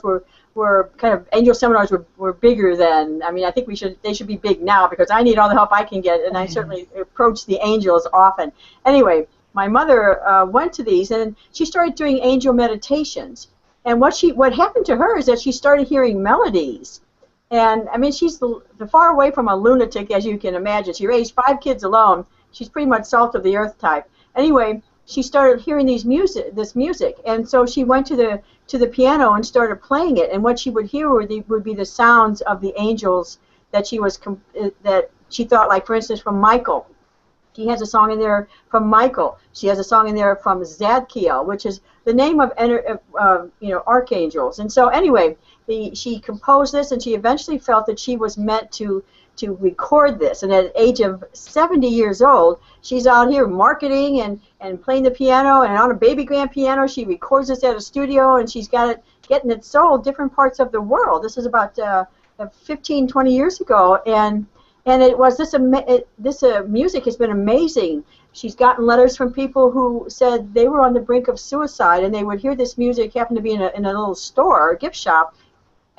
seminars were bigger then. I mean, I think they should be big now because I need all the help I can get, and I certainly approach the angels often. Anyway, my mother went to these and she started doing angel meditations. And what happened to her is that she started hearing melodies. And I mean, she's the far away from a lunatic as you can imagine. She raised 5 kids alone. She's pretty much salt of the earth type. Anyway, she started hearing this music, and so she went to the piano and started playing it. And what she would hear would be the sounds of the angels that she thought, like for instance, from Michael. She has a song in there from Michael. She has a song in there from Zadkiel, which is the name of archangels. And so anyway, she composed this, and she eventually felt that she was meant to record this. And at the age of 70 years old, she's out here marketing and playing the piano, and on a baby grand piano, she records this at a studio, and she's got it getting it sold different parts of the world. This is about 15, 20 years ago, and it was this music has been amazing. She's gotten letters from people who said they were on the brink of suicide, and they would hear this music, happened to be in a little store, a gift shop,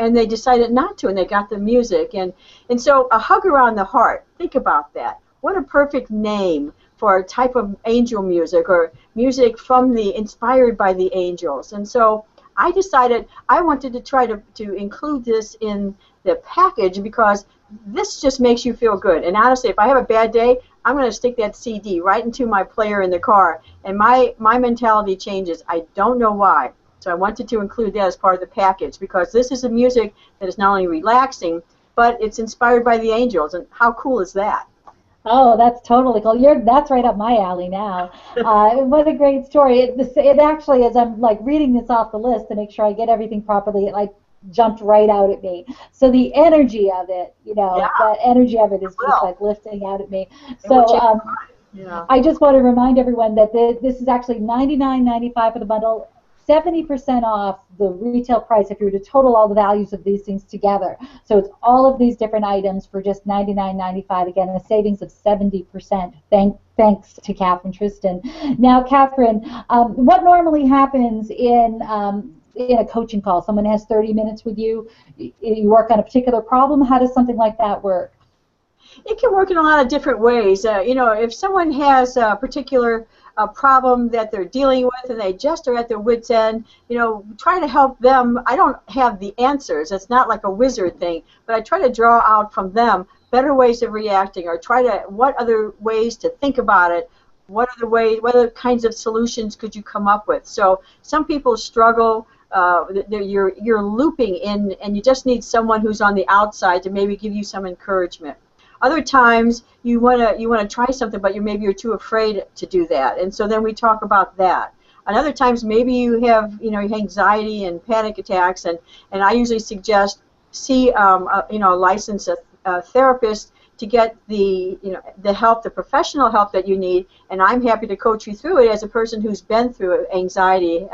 and they decided not to, and they got the music. And so A Hug Around the Heart, think about that. What a perfect name for a type of angel music, or music inspired by the angels. And so I decided I wanted to try to include this in the package because this just makes you feel good. And honestly, if I have a bad day, I'm going to stick that CD right into my player in the car, and my mentality changes. I don't know why. So I wanted to include that as part of the package because this is a music that is not only relaxing, but it's inspired by the angels. And how cool is that? Oh, that's totally cool. That's right up my alley now. What a great story. It actually, as I'm like reading this off the list to make sure I get everything properly, like jumped right out at me. So the energy of it, Yeah, that energy of it it is just will. like lifting out at me. It will So change. Yeah. I just want to remind everyone that this is actually $99.95 for the bundle, 70% off the retail price if you were to total all the values of these things together. So it's all of these different items for just $99.95. Again, a savings of 70%. Thanks to Kathryn Tristan. Now, Kathryn, what normally happens in a coaching call? Someone has 30 minutes with you. You work on a particular problem. How does something like that work? It can work in a lot of different ways. If someone has a particular problem that they're dealing with and they just are at their wits' end, try to help them. I don't have the answers. It's not like a wizard thing, but I try to draw out from them better ways of reacting, or what other ways to think about it. What other kinds of solutions could you come up with? So some people struggle. You're looping in, and you just need someone who's on the outside to maybe give you some encouragement. Other times you wanna try something, but maybe you're too afraid to do that, and so then we talk about that. And other times maybe you have anxiety and panic attacks, and I usually suggest see a licensed therapist to get the help, the professional help that you need. And I'm happy to coach you through it as a person who's been through anxiety,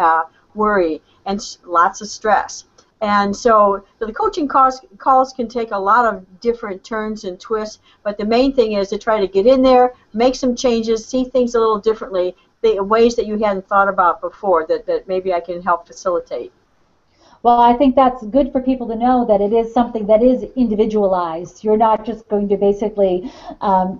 worry, and lots of stress. And so the coaching calls can take a lot of different turns and twists, but the main thing is to try to get in there, make some changes, see things a little differently, the ways that you hadn't thought about before that maybe I can help facilitate. Well, I think that's good for people to know that it is something that is individualized. You're not just going to basically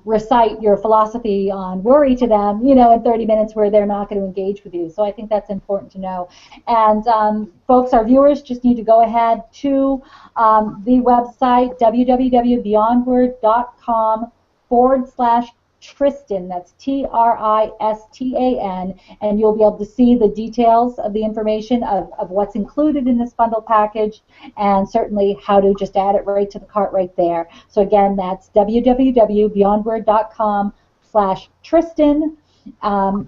recite your philosophy on worry to them, in 30 minutes where they're not going to engage with you. So I think that's important to know. And folks, our viewers just need to go ahead to the website, www.beyondword.com/Tristan, that's Tristan, and you'll be able to see the details of the information of what's included in this bundle package, and certainly how to just add it right to the cart right there. So again, that's www.beyondword.com/Tristan, I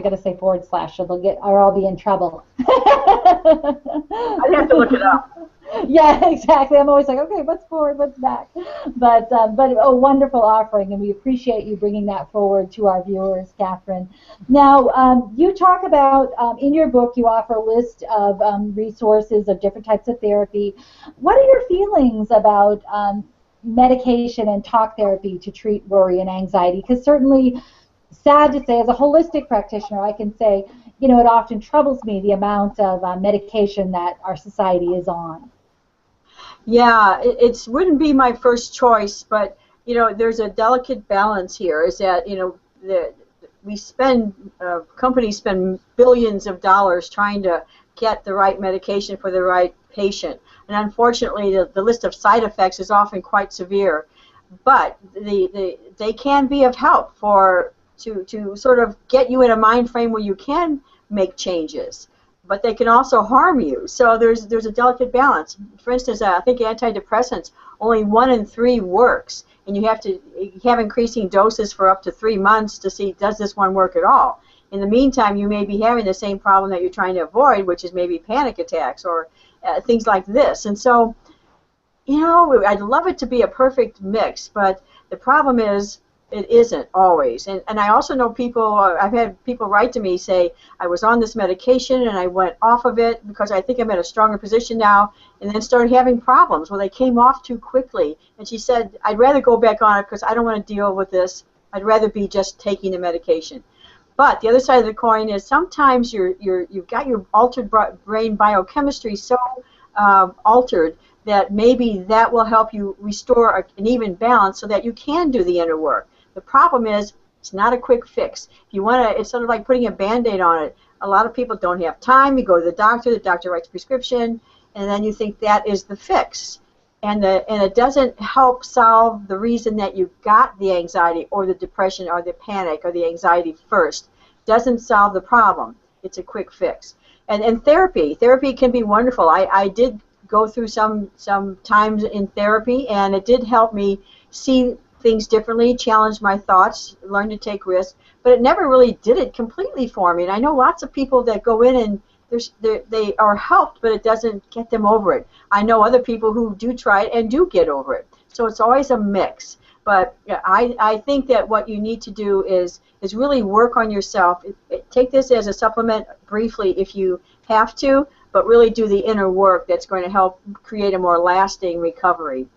got to say forward slash, or I'll be in trouble. I'd have to look it up. Yeah, exactly. I'm always like, okay, what's forward, what's back? But a wonderful offering, and we appreciate you bringing that forward to our viewers, Kathryn. Now, you talk about, in your book, you offer a list of resources of different types of therapy. What are your feelings about medication and talk therapy to treat worry and anxiety? Because certainly, sad to say, as a holistic practitioner, I can say, it often troubles me the amount of medication that our society is on. Yeah, it wouldn't be my first choice, but there's a delicate balance here. Is that companies spend billions of dollars trying to get the right medication for the right patient, and unfortunately, the list of side effects is often quite severe. But they can be of help to sort of get you in a mind frame where you can make changes, but they can also harm you. So there's a delicate balance. For instance, I think antidepressants, only 1 in 3 works, and you have to have increasing doses for up to 3 months to see, does this one work at all. In the meantime, you may be having the same problem that you're trying to avoid, which is maybe panic attacks or things like this. And so, I'd love it to be a perfect mix, but the problem is it isn't always. And I also know people, I've had people write to me say, I was on this medication and I went off of it because I think I'm in a stronger position now, and then started having problems. Well, they came off too quickly. And she said, I'd rather go back on it because I don't want to deal with this. I'd rather be just taking the medication. But the other side of the coin is sometimes you've got your altered brain biochemistry so altered that maybe that will help you restore an even balance so that you can do the inner work. The problem is it's not a quick fix. If you want to, it's sort of like putting a Band-Aid on it. A lot of people don't have time. You go to the doctor writes a prescription, and then you think that is the fix. And it doesn't help solve the reason that you got the anxiety or the depression or the panic or the anxiety first. Doesn't solve the problem. It's a quick fix. And therapy can be wonderful. I did go through some times in therapy, and it did help me see things differently, challenge my thoughts, learn to take risks, but it never really did it completely for me. And I know lots of people that go in they are helped, but it doesn't get them over it. I know other people who do try it and do get over it. So it's always a mix. But yeah, I think that what you need to do is really work on yourself. Take this as a supplement briefly if you have to, but really do the inner work that's going to help create a more lasting recovery.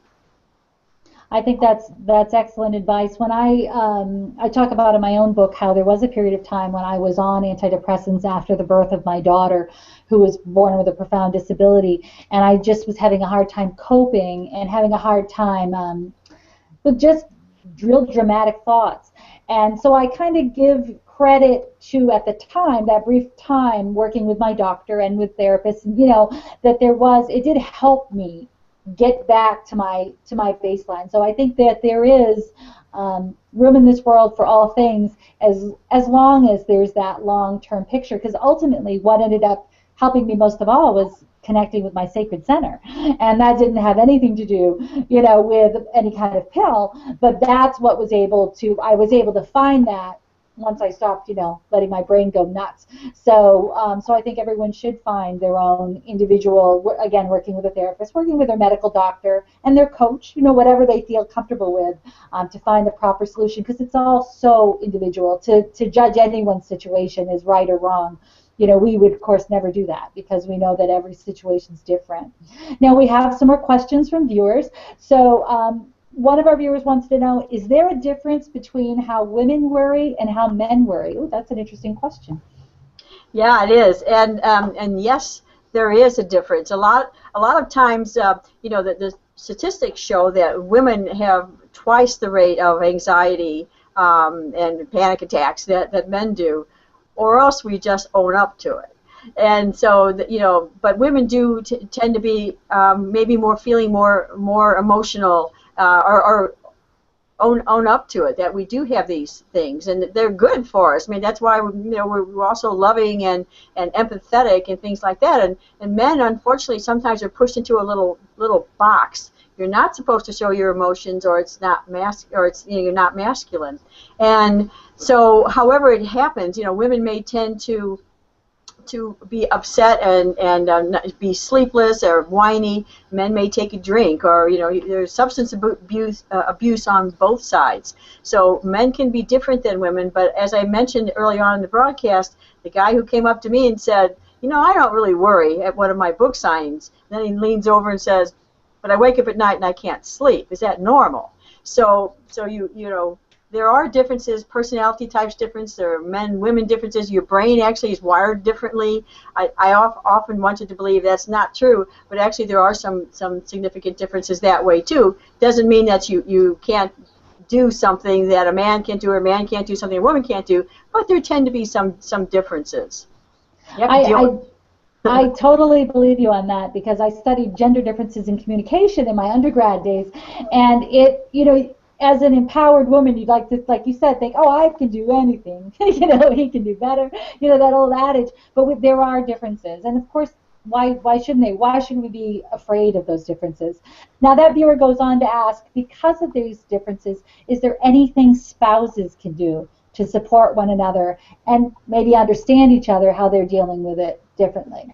I think that's excellent advice. When I talk about in my own book how there was a period of time when I was on antidepressants after the birth of my daughter, who was born with a profound disability, and I just was having a hard time coping and having a hard time with just real dramatic thoughts. And so I kind of give credit to, at the time, that brief time working with my doctor and with therapists, that it did help me get back to my baseline. So I think that there is room in this world for all things, as long as there's that long-term picture. Because ultimately, what ended up helping me most of all was connecting with my sacred center, and that didn't have anything to do, with any kind of pill. But that's what I was able to find that once I stopped, letting my brain go nuts. So I think everyone should find their own individual, again, working with a therapist, working with their medical doctor and their coach, whatever they feel comfortable with, to find the proper solution, because it's all so individual. To judge anyone's situation as right or wrong, we would, of course, never do that, because we know that every situation is different. Now, we have some more questions from viewers. So one of our viewers wants to know, is there a difference between how women worry and how men worry? Oh, that's an interesting question. Yeah, it is, and yes, there is a difference. A lot of times, the statistics show that women have twice the rate of anxiety and panic attacks that men do, or else we just own up to it. And so, but women do tend to be maybe feeling more emotional, or own up to it, that we do have these things, and they're good for us. I mean, that's why we're also loving and empathetic and things like that. And men, unfortunately, sometimes are pushed into a little box. You're not supposed to show your emotions, or it's not you're not masculine. And so, however it happens, women may tend to be upset and be sleepless or whiny. Men may take a drink, or there's substance abuse on both sides. So men can be different than women. But as I mentioned early on in the broadcast, the guy who came up to me and said, I don't really worry at one of my book signings. Then he leans over and says, but I wake up at night and I can't sleep. Is that normal? So there are differences, personality types difference. There are men-women differences. Your brain actually is wired differently. I often wanted to believe that's not true, but actually there are some significant differences that way too. Doesn't mean that you can't do something that a man can't do, or a man can't do something a woman can't do, but there tend to be some differences. I totally believe you on that, because I studied gender differences in communication in my undergrad days, and as an empowered woman, you'd like you said, think, oh, I can do anything. He can do better. That old adage. But there are differences, and of course, why shouldn't they? Why shouldn't we be afraid of those differences? Now, that viewer goes on to ask, because of these differences, is there anything spouses can do to support one another and maybe understand each other, how they're dealing with it differently?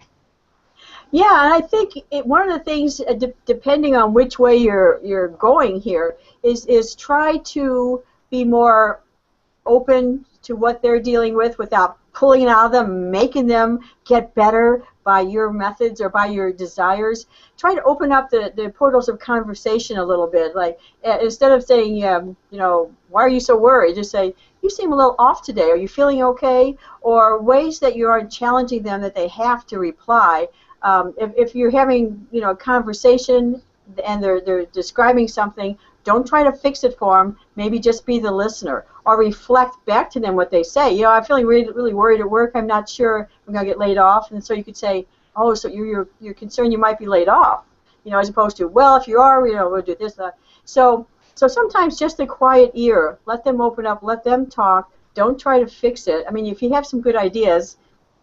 Yeah, and I think one of the things, depending on which way you're going here, is try to be more open to what they're dealing with without pulling it out of them, making them get better by your methods or by your desires. Try to open up the portals of conversation a little bit. Like, instead of saying, why are you so worried? Just say, you seem a little off today. Are you feeling okay? Or ways that you aren't challenging them that they have to reply. If you're having a conversation and they're describing something, don't try to fix it for them. Maybe just be the listener, or reflect back to them what they say. I'm feeling really, really worried at work. I'm not sure I'm going to get laid off. And so you could say, oh, so you're concerned you might be laid off, as opposed to, well, if you are, we'll do this. So sometimes just a quiet ear. Let them open up. Let them talk. Don't try to fix it. I mean, if you have some good ideas,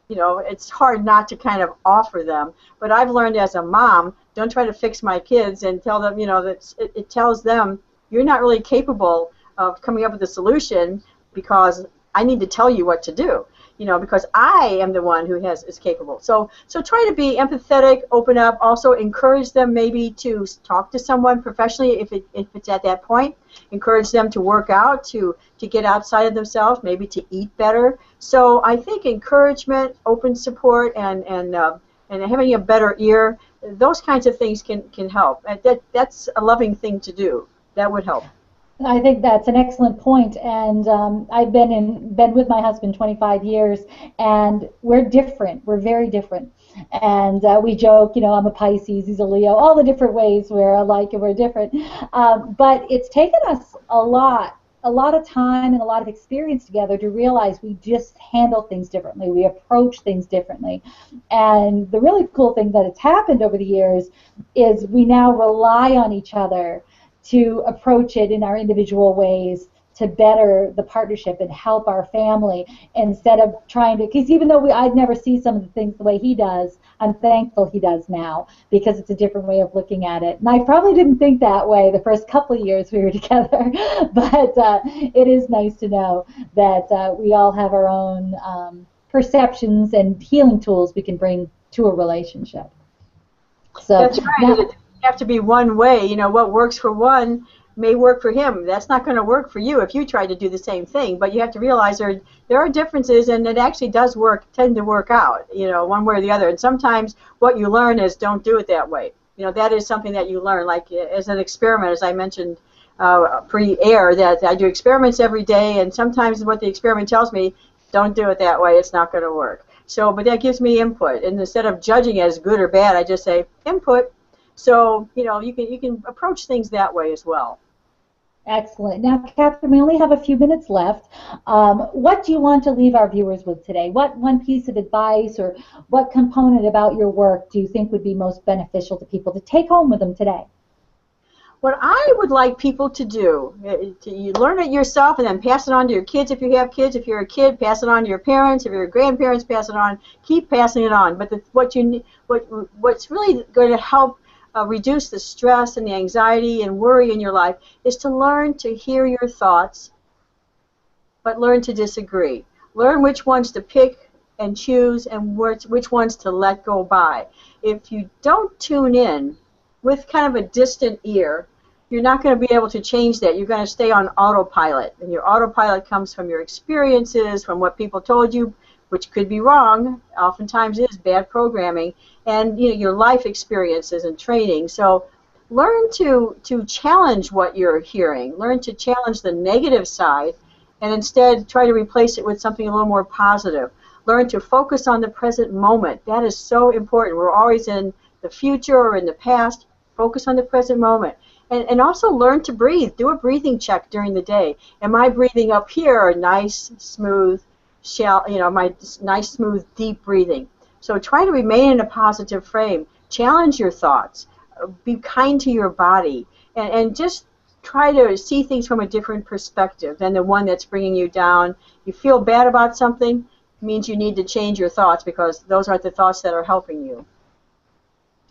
it's hard not to kind of offer them. But I've learned as a mom, don't try to fix my kids and tell them, that it tells them you're not really capable of coming up with a solution, because I need to tell you what to do. because I am the one who is capable. So try to be empathetic, open up, also encourage them maybe to talk to someone professionally if it's at that point. Encourage them to work out, to get outside of themselves, maybe to eat better. So I think encouragement, open support, and having a better ear, those kinds of things can help. That's a loving thing to do. That would help. I think that's an excellent point, and I've been with my husband 25 years, and we're different. We're very different, and we joke, I'm a Pisces, he's a Leo, all the different ways we're alike and we're different. But it's taken us a lot of time and a lot of experience together to realize we just handle things differently. We approach things differently, and the really cool thing that has happened over the years is we now rely on each other to approach it in our individual ways to better the partnership and help our family instead of trying to, because even though I'd never see some of the things the way he does, I'm thankful he does now because it's a different way of looking at it. And I probably didn't think that way the first couple of years we were together, but it is nice to know that we all have our own perceptions and healing tools we can bring to a relationship. So that's right. now, It have to be one way. What works for one may work for him. That's not going to work for you if you try to do the same thing. But you have to realize there are differences, and it actually does tend to work out, one way or the other. And sometimes what you learn is don't do it that way. That is something that you learn, like as an experiment, as I mentioned pre-air, that I do experiments every day, and sometimes what the experiment tells me, don't do it that way. It's not going to work. So, but that gives me input, and instead of judging it as good or bad, I just say input. So, you can approach things that way as well. excellent. Now, Kathryn, we only have a few minutes left. What do you want to leave our viewers with today? What one piece of advice or what component about your work do you think would be most beneficial to people to take home with them today? What I would like people to do, you learn it yourself and then pass it on to your kids if you have kids. If you're a kid, pass it on to your parents. If you're grandparents, pass it on. Keep passing it on. But what's really going to help reduce the stress and the anxiety and worry in your life is to learn to hear your thoughts, but learn to disagree. Learn which ones to pick and choose and which ones to let go by. If you don't tune in with kind of a distant ear, you're not going to be able to change that. You're going to stay on autopilot. And your autopilot comes from your experiences, from what people told you, which could be wrong, oftentimes is bad programming, and your life experiences and training. So learn to challenge what you're hearing. Learn to challenge the negative side, and instead try to replace it with something a little more positive. Learn to focus on the present moment. That is so important. We're always in the future or in the past. Focus on the present moment. And also learn to breathe. Do a breathing check during the day. Am I breathing up here? Nice, smooth, my nice, smooth, deep breathing. So try to remain in a positive frame. Challenge your thoughts. Be kind to your body. And just try to see things from a different perspective than the one that's bringing you down. You feel bad about something, it means you need to change your thoughts because those aren't the thoughts that are helping you.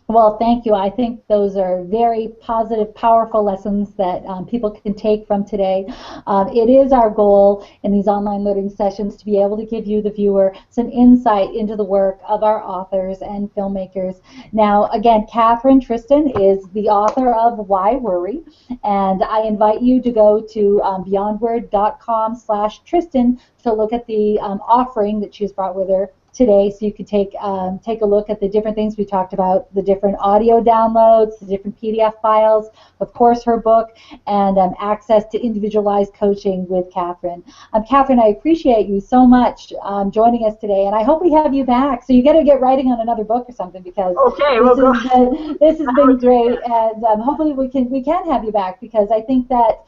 Well, thank you. I think those are very positive, powerful lessons that people can take from today. It is our goal in these online learning sessions to be able to give you, the viewer, some insight into the work of our authors and filmmakers. Now, again, Kathryn Tristan is the author of Why Worry, and I invite you to go to beyondword.com/Tristan to look at the offering that she's brought with her today, so you can take a look at the different things we talked about, the different audio downloads, the different PDF files, of course her book, and access to individualized coaching with Kathryn. Kathryn, I appreciate you so much joining us today, and I hope we have you back. So you got to get writing on another book or something, because this has been great, and hopefully we can have you back, because I think that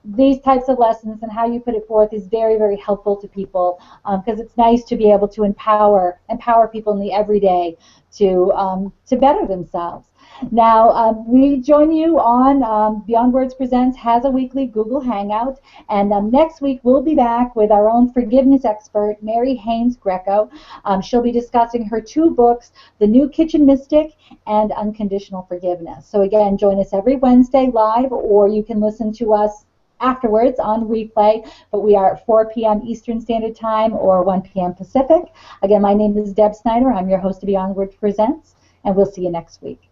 these types of lessons and how you put it forth is very, very helpful to people, because it's nice to be able to empower people in the everyday to better themselves. Now, we join you on Beyond Words Presents has a weekly Google Hangout, and next week we'll be back with our own forgiveness expert, Mary Haynes Greco. She'll be discussing her 2 books, The New Kitchen Mystic and Unconditional Forgiveness. So again, join us every Wednesday live, or you can listen to us afterwards on replay, but we are at 4 p.m. Eastern Standard Time or 1 p.m. Pacific. Again, my name is Deb Snyder. I'm your host of Beyond Words Presents, and we'll see you next week.